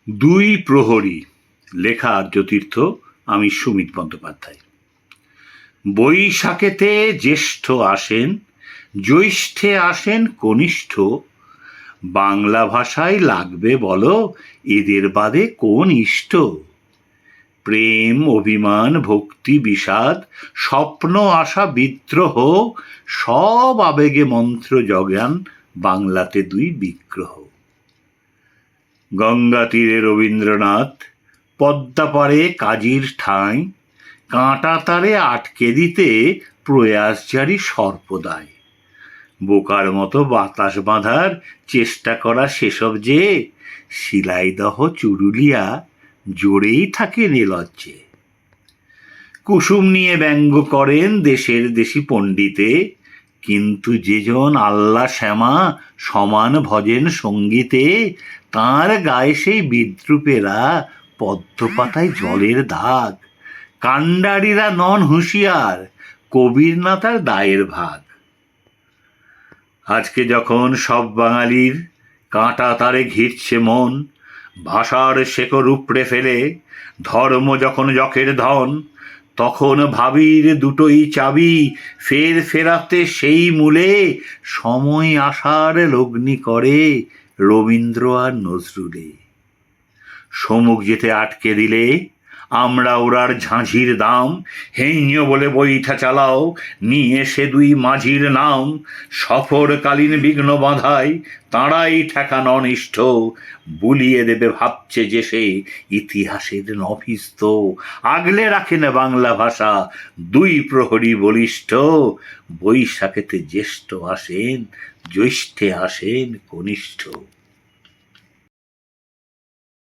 দুই প্রহরী, লেখা জ্যোতির্থ, আমি সুমিত বন্দ্যোপাধ্যায়। বৈশাখেতে জ্যেষ্ঠ আসেন, জ্যৈষ্ঠে আসেন কনিষ্ঠ, বাংলা ভাষায় লাগবে বলো এদের বাদে কোন ইষ্ট? প্রেম, অভিমান, ভক্তি, বিষাদ, স্বপ্ন, আশা, বিদ্রোহ, সব আবেগে মন্ত্র জগান বাংলাতে দুই বিগ্রহ। গঙ্গা তীরে রবীন্দ্রনাথ, পদ্মা পারে কাজীর ঠাঁই, কাঁটা তারে আটকে দিতে প্রয়াস জারি সর্বদাই। বোকার মতো বাতাস বাঁধার চেষ্টা করা সেসব যে শিলাইদহ চুরুলিয়া জোরেই থাকে নির্লজ্জে। কুসুম নিয়ে ব্যঙ্গ করেন দেশের দেশি পণ্ডিতে, কিন্তু যেজন আল্লাহ শ্যামা সমান ভজেন সঙ্গীতে, তাঁর গায়ে সেই বিদ্রুপেরা পদ্মপাতায় জলের দাগ। কাণ্ডারীরা নন হুঁশিয়ার, কবির না তার দায়ের ভাগ। আজকে যখন সব বাঙালির কাঁটা তারে ঘিরছে মন, ভাষার শেকড় উপড়ে ফেলে ধর্ম যখন যখের ধন, তখন ভাবির দুটোই চাবি ফের ফেরাতে সেই মূলে, সময় আসার লগ্নি করে রবীন্দ্র আর নজরুলে। সমুখ যেতে আটকে দিলে আমরা ওরার ঝাঁঝির দাম, হেইয় বলে বৈঠা চালাও নিয়ে সে দুই মাঝির নাম। সফরকালীন বিঘ্ন বাঁধায় তাঁরাই ঠেকান অনিষ্ট, বুলিয়ে দেবে ভাবছে যে সে ইতিহাসের নভিস্ত। আগলে রাখেন বাংলা ভাষা দুই প্রহরী বলিষ্ঠ, বৈশাখেতে জ্যেষ্ঠ আসেন, জ্যৈষ্ঠে আসেন কনিষ্ঠ।